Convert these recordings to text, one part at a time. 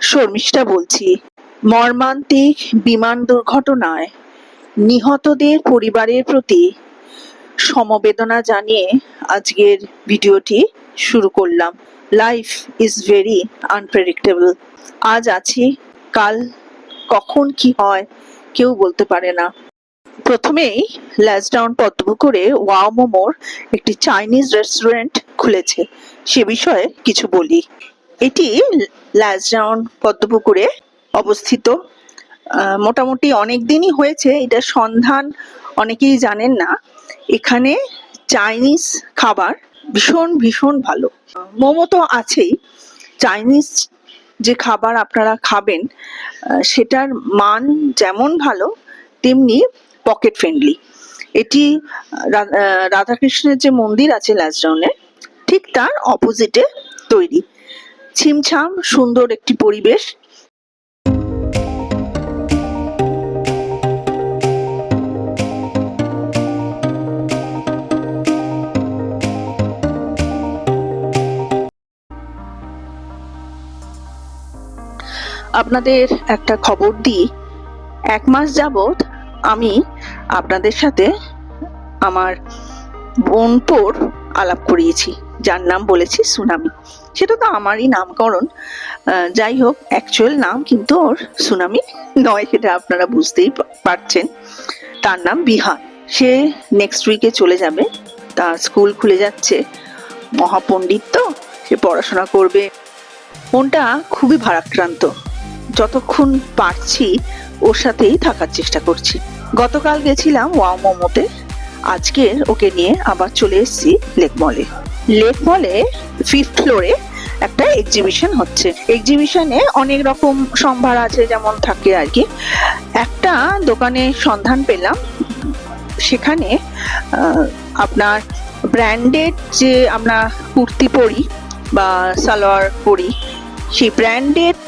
শর্মিষ্ঠা বলছি। মর্মান্তিক বিমান দুর্ঘটনায় নিহতদের পরিবারের প্রতি সমবেদনা জানিয়ে আজকের ভিডিওটি শুরু করলাম। Life is very unpredictable. আজ আছি, কাল কখন কি হয় কেউ বলতে পারে না। প্রথমেই ল্যাসডাউন পদ্মপুকুরে ওয়াও মোমোর একটি চাইনিজ রেস্টুরেন্ট খুলেছে, সে বিষয়ে কিছু বলি। এটি ল্যাসডাউন পদ্মপুকুরে অবস্থিত। মোটামুটি অনেক দিনই হয়েছে, এটা সন্ধান অনেকেই জানেন না। এখানে চাইনিজ খাবার ভীষণ ভীষণ ভালো। মোমো তো আছেই, চাইনিজ যে খাবার আপনারা খাবেন সেটার মান যেমন ভালো তেমনি পকেট ফ্রেন্ডলি। এটি রাধাকৃষ্ণের যে মন্দির আছে ল্যাসডাউনে, ঠিক তার অপোজিটে তৈরি। ছিমছাম সুন্দর একটি পরিবেশ। আপনাদের একটা খবর দিই, 1 মাস যাবৎ আমি আপনাদের সাথে আমার বোনপোর আলাপ করিয়েছি, যার নাম বলেছি সুনামি। সেটা তো আমারই নামকরণ, যাই হোক অ্যাকচুয়াল নাম কিন্তু ওর সুনামি নয়, সেটা আপনারা বুঝতেই পারছেন। তার নাম বিহান। সে নেক্সট উইকে চলে যাবে, তার স্কুল খুলে যাচ্ছে। মহাপণ্ডিত তো, সে পড়াশোনা করবে। মনটা খুবই ভারাক্রান্ত। যতক্ষণ পারছি ওর সাথেই থাকার চেষ্টা করছি। গতকাল গেছিলাম ওয়াও মোমোতে, আজকে ওকে নিয়ে আবার চলে এসেছি লেক মলে। লেক মলে 5th ফ্লোরে একটা এক্সিবিশন হচ্ছে। এক্সিবিশনে অনেক রকম সম্ভার আছে, যেমন থাকে আর কি। একটা দোকানের সন্ধান পেলাম, সেখানে আপনার ব্র্যান্ডেড যে আমরা কুর্তি পরি বা সালোয়ার পরি, সেই ব্র্যান্ডেড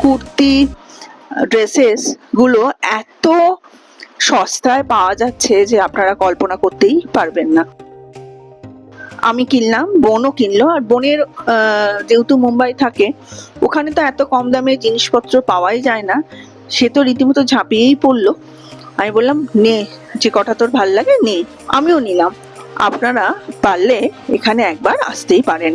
কুর্তি ড্রেসেস গুলো এত সস্তায় পাওয়া যাচ্ছে যে আপনারা কল্পনা করতেই পারবেন না। আমি কিনলাম, বোনও কিনলো। আর বোনের যেহেতু মুম্বাই থাকে, ওখানে তো এত কম দামে জিনিসপত্র পাওয়াই যায় না, সে তো রীতিমতো ঝাঁপিয়েই পড়লো। আমি বললাম নে, যে কটা তোর ভাল লাগে নে। আমিও নিলাম। আপনারা পারলে এখানে একবার আসতেই পারেন।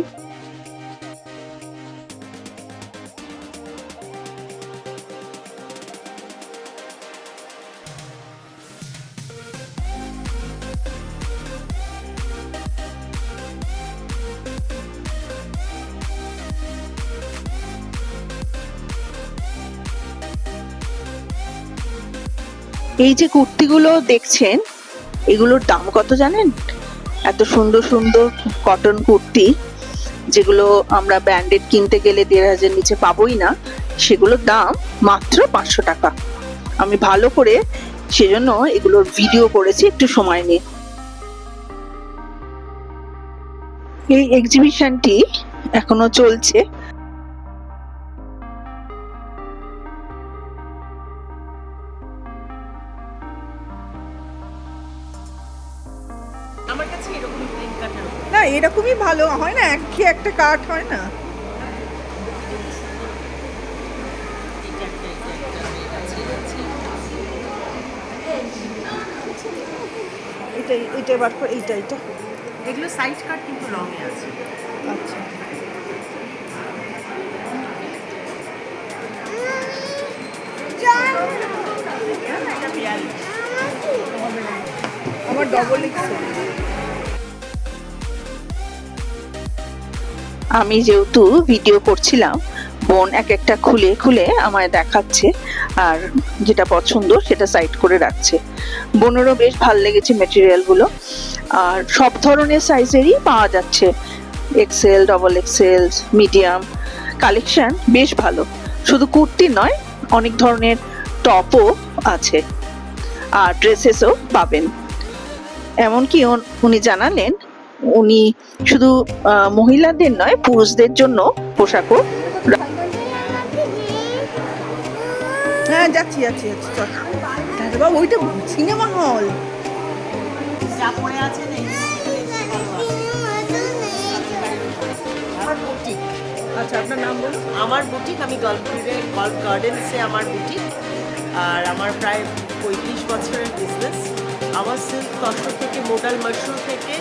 এই যে কুর্তিগুলো দেখছেন, এগুলোর দাম কত জানেন? এত সুন্দর সুন্দর কটন কুর্তি, যেগুলো আমরা ব্র্যান্ডেড কিনতে গেলে 1500 নিচে পাবোই না, সেগুলোর দাম মাত্র 500 টাকা। আমি ভালো করে সেজন্য এগুলোর ভিডিও করেছি একটু সময় নিয়ে। এই এক্সিবিশনটি এখনো চলছে। না, এরকমই ভালো হয় না, একঘেয়ে একটা কাঠ হয় না। এটা বার করে এটা এগুলো সাইড কাট কিন্তু রঙে আছে। আচ্ছা, আমার ডবল এক্সেল। আমি যেহেতু ভিডিও করছিলাম, বোন এক একটা খুলে খুলে আমায় দেখাচ্ছে, আর যেটা পছন্দ সেটা সাইড করে রাখছে। বোনেরও বেশ ভাল লেগেছে মেটেরিয়াল গুলো, আর সব ধরনের সাইজেরই পাওয়া যাচ্ছে, XL, double XL, medium. Collection বেশ ভালো, শুধু কুর্তি নয়, অনেক ধরনের টপও আছে, আর ড্রেসেসও পাবেন। এমনকি উনি জানালেন উনি শুধু মহিলাদের নয়, পুরুষদের জন্য পোশাকও। হ্যাঁ, যাচ্ছি যাচ্ছি যাচ্ছি, চল। বাবা, ওইটা সিনেমা হল। যা পড়ে আছে আচ্ছা, আপনার নাম বলুন। আমার বুটিক, আমি গল্ফ গার্ডেন্সে আমার বুটিক, আর আমার প্রায় 35 বছরের বিজনেস। আমার সিল্ক তসর থেকে, মোডাল মাশরুম থেকে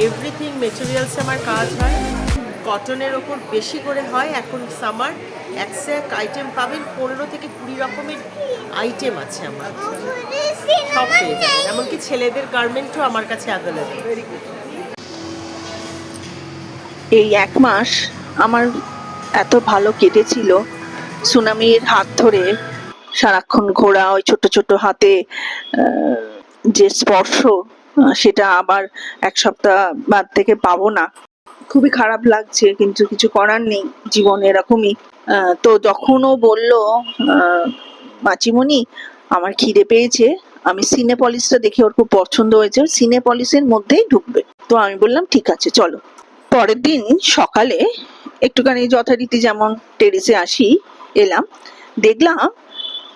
এভরিথিং মেটেরিয়ালসে আমার কাজ হয়। কটনের ওপর বেশি করে হয়। এখন সামার এক আইটেম পাবেন, 15 থেকে 20 রকমের আইটেম আছে আমার, সব পেয়ে যাবেন। এমনকি ছেলেদের গার্মেন্টও আমার কাছে অ্যাভেলেবেল। এই 1 মাস আমার এত ভালো কেটেছিল। সুনামির হাত ধরে সারাক্ষণ ঘোরা, ওই ছোট ছোট হাতে যে স্পর্শ, সেটা আবার 1 সপ্তাহ বাদ থেকে পাবো না। খুবই খারাপ লাগছে, কিন্তু কিছু করার নেই, জীবন এরকমই। তো যখন ও বললো, মাচিমণি আমার খিদে পেয়েছে, আমি সিনেপলিসটা দেখে ওর খুব পছন্দ হয়েছে, সিনেপলিসের মধ্যেই ঢুকবে। তো আমি বললাম ঠিক আছে চলো। পরের দিন সকালে একটুখানি যথারীতি যেমন টেরেসে এলাম, দেখলাম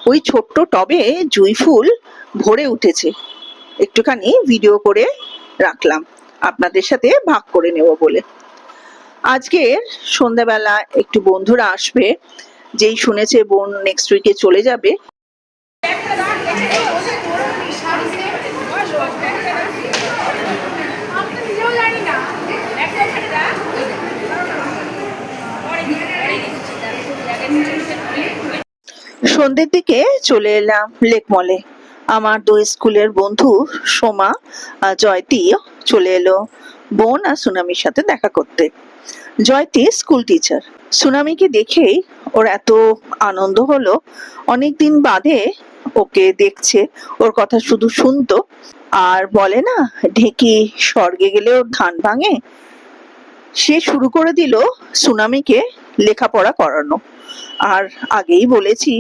ওই ছোট্ট টবে জুঁই ফুল ভরে উঠেছে। একটুখানি ভিডিও করে রাখলাম, আপনাদের সাথে ভাগ করে নেব বলে। আজকের সন্ধ্যাবেলা একটু বন্ধুরা আসবে, যেই শুনেছে বোন নেক্সট উইকে চলে যাবে। সন্ধ্যের দিকে চলে এলাম লেক মলে। আমার 2 স্কুলের বন্ধু সোমা আর জয়তী চলে এলো বোন আর সুনামির সাথে দেখা করতে। Jayati school teacher. সুনামিকে দেখেই ওর এত আনন্দ হলো, অনেকদিন বাদে ওকে দেখছে। ওর কথা শুধু শুনতো, আর বলে না ঢেকি স্বর্গে গেলেও ধান ভাঙে, সে শুরু করে দিল সুনামিকে লেখাপড়া করানো। আর আগেই বলেছি,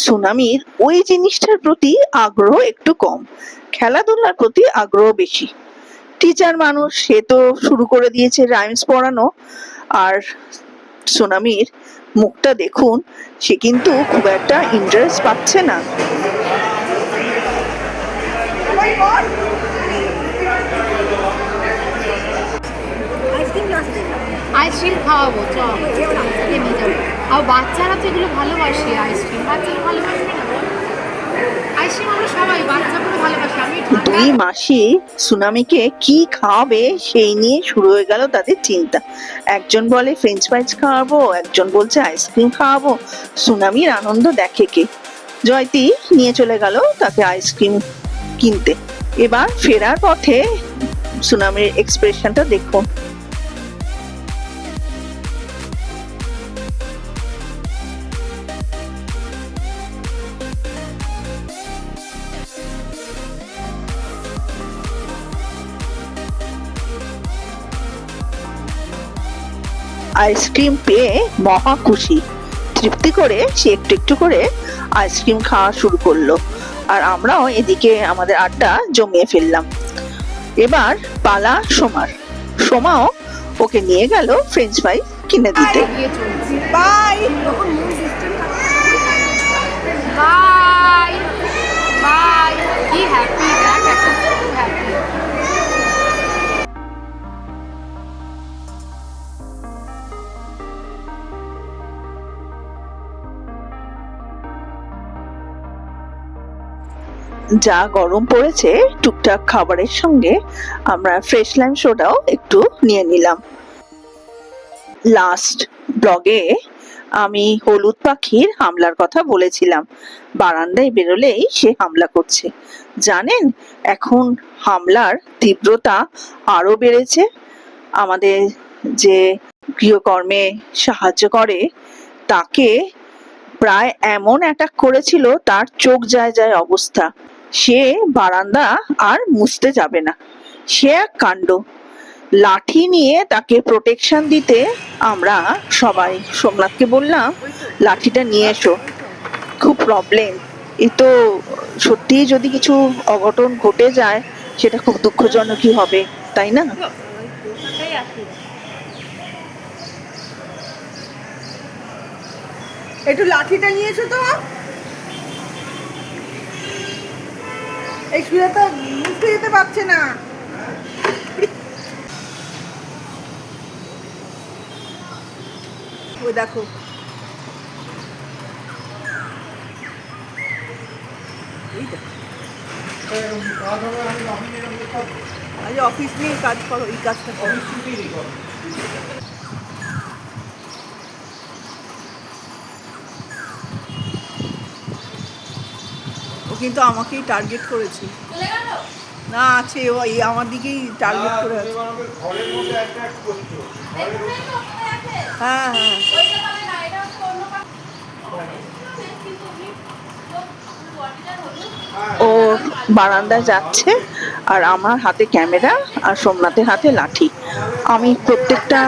সুনামির ওই জিনিসটার প্রতি আগ্রহ একটু কম, খেলাধুলার প্রতি আগ্রহ বেশি। টিচার মানুষ, সে তো শুরু করে দিয়েছে রাইমস পড়ানো। আর সুনামির মুখটা দেখুন, সে কিন্তু খুব একটা ইন্টারেস্ট পাচ্ছে না। আইসক্রিম খাওয়াবো, চল নিয়ে যাবো। আর বাচ্চারা তো এগুলো ভালোবাসে, আইসক্রিম বাচ্চারা ভালোবাসবে না? আইসক্রিম আমরা সবাই, বাচ্চাগুলো ভালোবাসে। আমি 2 মাসি সুনামিকে কি খাওয়াবে সেই নিয়ে শুরু হয়ে গেল তাদের চিন্তা। একজন বলে ফ্রেঞ্চ ফ্রাইজ খাওয়াবো, একজন বলছে আইসক্রিম খাওয়াবো। সুনামির আনন্দ দেখে কে? জয়তী নিয়ে চলে গেল তাকে আইসক্রিম কিনতে। এবার ফেরার পথে সুনামির এক্সপ্রেশনটা দেখুন। আইসক্রিম পেয়ে মহা খুশি, তৃপ্তি করে সে একটু একটু করে আইসক্রিম খাওয়া শুরু করলো। আর আমরাও এদিকে আমাদের আড্ডা জমিয়ে ফেললাম। এবার পালা সোমার। সোমাও ওকে নিয়ে গেল ফ্রেঞ্চ ফ্রাই কিনে দিতে। বাই বাই বাই, কি হ্যাপি, দেখ একটা খুব হ্যাপি। যা গরম পড়েছে, টুকটাক খাবারের সঙ্গে আমরা ফ্রেশ লাইম সোডাও একটু নিয়ে নিলাম। লাস্ট ব্লগে আমি হলুদ পাখির হামলার কথা বলেছিলাম। বারান্দায় বেরোলেই সে হামলা করছে। জানেন, এখন হামলার তীব্রতা আরো বেড়েছে। আমাদের যে গৃহকর্মে সাহায্য করে তাকে প্রায় এমন অ্যাটাক করেছিল, তার চোখ যায় যায় অবস্থা। সে বারান্দা আর মুছতে যাবে না। সে এক কাণ্ড। লাঠি নিয়ে তাকে প্রোটেকশন দিতে আমরা সবাই সোমনাথকে বললাম লাঠিটা নিয়ে এসো, খুব প্রবলেম। এ তো সত্যি যদি কিছু অঘটন ঘটে যায় সেটা খুব দুঃখজনকই হবে, তাই না? একটু লাঠিটা নিয়েছো তো, এই শুয়ে তো মুছতে যেতে পারছে না। ওই দেখো এই দেখো আজ অফিস নিয়ে কাজ করো, এই কাজটা করো। ও কিন্তু আমাকেই টার্গেট করেছে। না আছে, ও এই আমার দিকেই টার্গেট করে আছে। হ্যাঁ হ্যাঁ ও বারান্দায় যাচ্ছে আর আমার হাতে ক্যামেরা আর সোমনাথের হাতে লাঠি। আমি প্রত্যেকটা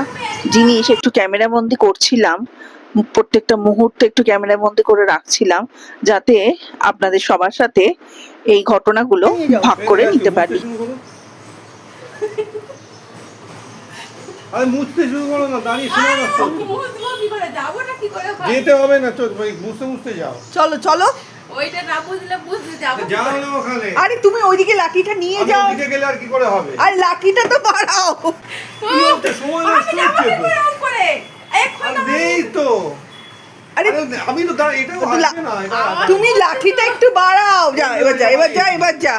জিনিস একটু ক্যামেরা বন্দি করছিলাম, প্রত্যেকটা মুহূর্তে একটু ক্যামেরা বন্দি করে রাখছিলাম, যাতে আপনাদের সবার সাথে এই ঘটনাগুলো ভাগ করে নিতে পারি। আরে মুছতে শুরু করো না, দাঁড়িয়ে শোনো না তো। যেতে হবে না, চল ভাই, মুছতে মুছতে যাও। চলো চলো। ওইটা না বুঝলে বুঝতে যাবো। যাও না ওখানে। আরে তুমি ওইদিকে লাঠিটা নিয়ে আমি যাও। ওদিকে গেলে আর কি করে হবে? আরে লাঠিটা তো বাড়াও। কি একটা সময় নষ্ট হচ্ছে তো। আর নেই তো। আরে আরে আমি তো দাঁড়া, এটাও হাসবে না, এটা হাসবে। তুমি লাঠিটা একটু বাড়াও। যা এবার যা, এবার যা, এবার যা।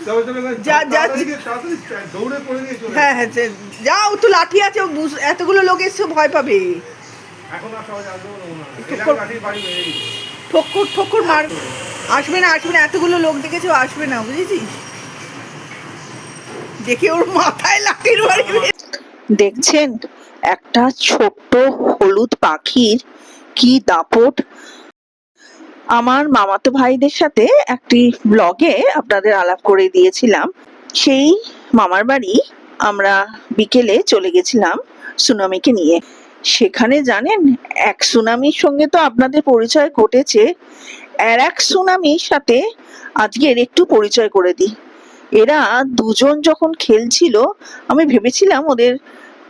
তবে তুমি যা, যা। তাড়াতাড়ি দৌড়ে পড়ে গিয়ে চলে হ্যাঁ হ্যাঁ যাও, তো লাঠি আছে, ও এতগুলো লোক এসে ভয় পাবে। এখন আর সবাই আসবে না। ঠোক্কর। এটা লাঠি বাড়ি মেরে দিই। ঠক্কর ঠক্কর মার। আসবে না, আসবে না, এতগুলো লোক দেখেছো, আসবে না, বুঝেছিস? দেখে ওর মাথায় লাঠির বাড়ি। দেখছেন একটা ছোট্ট হলুদ পাখির কি দাপট। আমার মামাতো ভাইদের সাথে একটি ব্লগে আপনাদের আলাপ করে দিয়েছিলাম। সেই মামার বাড়ি আমরা বিকেলে চলে গেছিলাম সুনামিকে নিয়ে। সেখানে জানেন, এক সুনামির সঙ্গে তো আপনাদের পরিচয় ঘটেছে, আর এক সুনামির সাথে আজকের একটু পরিচয় করে দিই। এরা দুজন যখন খেলছিল, আমি ভেবেছিলাম ওদের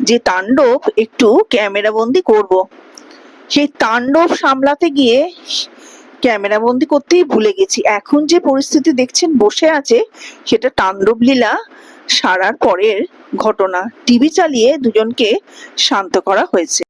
যে তাণ্ডব একটু ক্যামেরা বন্দি করব। সেই তাণ্ডব সামলাতে গিয়ে ক্যামেরা বন্দি করতেই ভুলে গেছি। এখন যে পরিস্থিতি দেখছেন বসে আছে, সেটা তাণ্ডব লীলা সারার পরের ঘটনা। টিভি চালিয়ে দুজনকে শান্ত করা হয়েছে।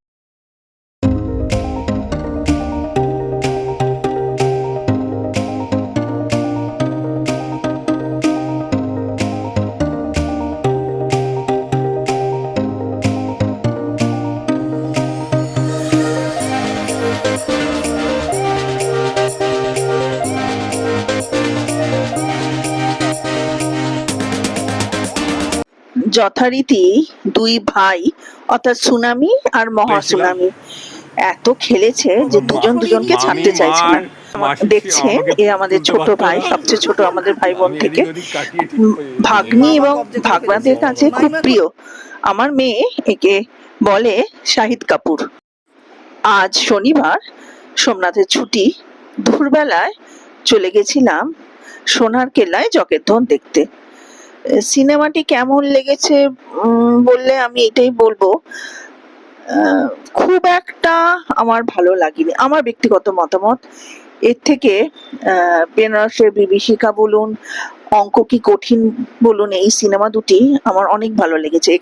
যথারীতি দুই ভাই অর্থাৎ সুনামি আর মহা সুনামি এত খেলেছে যে দুজন দুজনকে ছাড়তে চাইছে না। দেখছেন এ আমাদের ছোট ভাই, সবচেয়ে ছোট আমাদের ভাই বোন থেকে। ভাগ্নি এবং ভাগনাদের কাছে খুব প্রিয়। আমার মেয়ে একে বলে শাহিদ কাপুর। আজ শনিবার, সোমনাথের ছুটি, দুপুরবেলায় চলে গেছিলাম সোনার কেল্লায় জগের দেখতে। সিনেমাটি কেমন লেগেছে বললে আমি এটাই বলবো, খুব একটা আমার ভালো লাগেনি, আমার ব্যক্তিগত মতামত। এর থেকে বেনারসের বিভীষিকা বলুন, অঙ্ক কি কঠিন বলুন, এই সিনেমা দুটি আমার অনেক ভালো লেগেছে।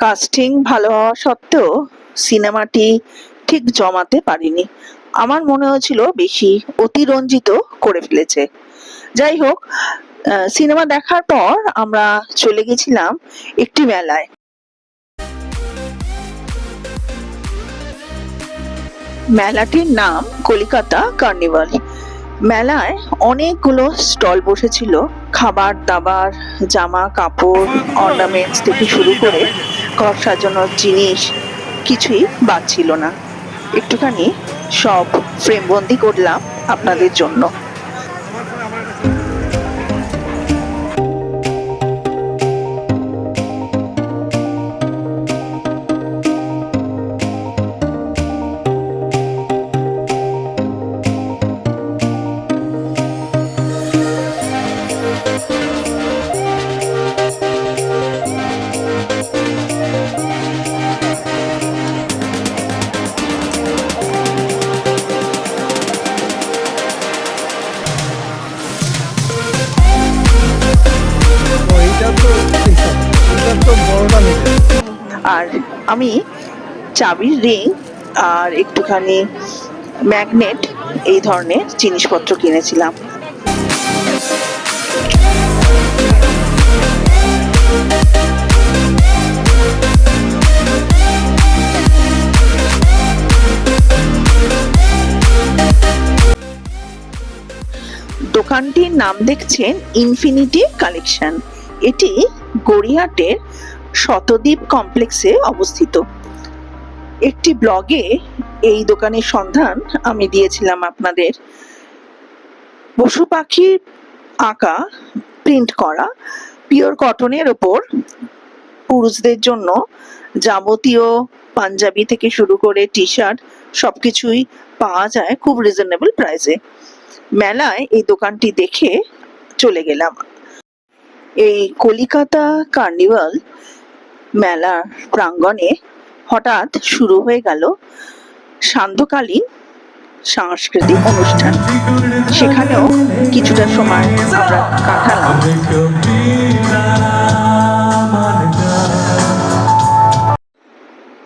কাস্টিং ভালো হওয়া সত্ত্বেও সিনেমাটি ঠিক জমাতে পারিনি। আমার মনে হয়েছিল বেশি অতিরঞ্জিত করে ফেলেছে। যাই হোক, সিনেমা দেখার পর আমরা চলে গেছিলাম একটি মেলায়। মেলাটির নাম কলিকাতা কার্নিভাল। মেলায় অনেকগুলো স্টল বসেছিল, খাবার দাবার, জামা কাপড়, অর্নামেন্টস থেকে শুরু করে ঘর সাজানোর জিনিস কিছুই বাদ ছিল না। একটুখানি সব ফ্রেমবন্দি করলাম আপনাদের জন্য। আর আমি চাবির রিং আর একটুখানি ম্যাগনেট এই ধরনের জিনিসপত্র কিনেছিলাম। দোকানটির নাম দেখছেন ইনফিনিটি কালেকশন। এটি গড়িয়াহাটের শতদ্বীপ কমপ্লেক্সে অবস্থিত। একটি ব্লগে এই দোকানের সন্ধান আমি দিয়েছিলাম আপনাদের। পশু পাখির আঁকা প্রিন্ট করা পিওর কটনের ওপর পুরুষদের জন্য যাবতীয় পাঞ্জাবি থেকে শুরু করে টি শার্ট সবকিছুই পাওয়া যায় খুব রিজনেবল প্রাইসে। মেলায় এই দোকানটি দেখে চলে গেলাম। এই কলিকাতা কার্নিভাল মেলার প্রাঙ্গণে হঠাৎ শুরু হয়ে গেল সান্ধ্যকালীন সাংস্কৃতিক অনুষ্ঠান। সেখানেও কিছুটা সময় আমরা কাটালাম।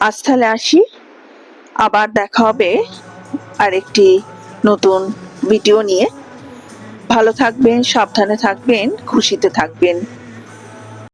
আজ তাহলে আসি, আবার দেখা হবে আরেকটি নতুন ভিডিও নিয়ে। ভালো থাকবেন, সাবধানে থাকবেন, খুশিতে থাকবেন।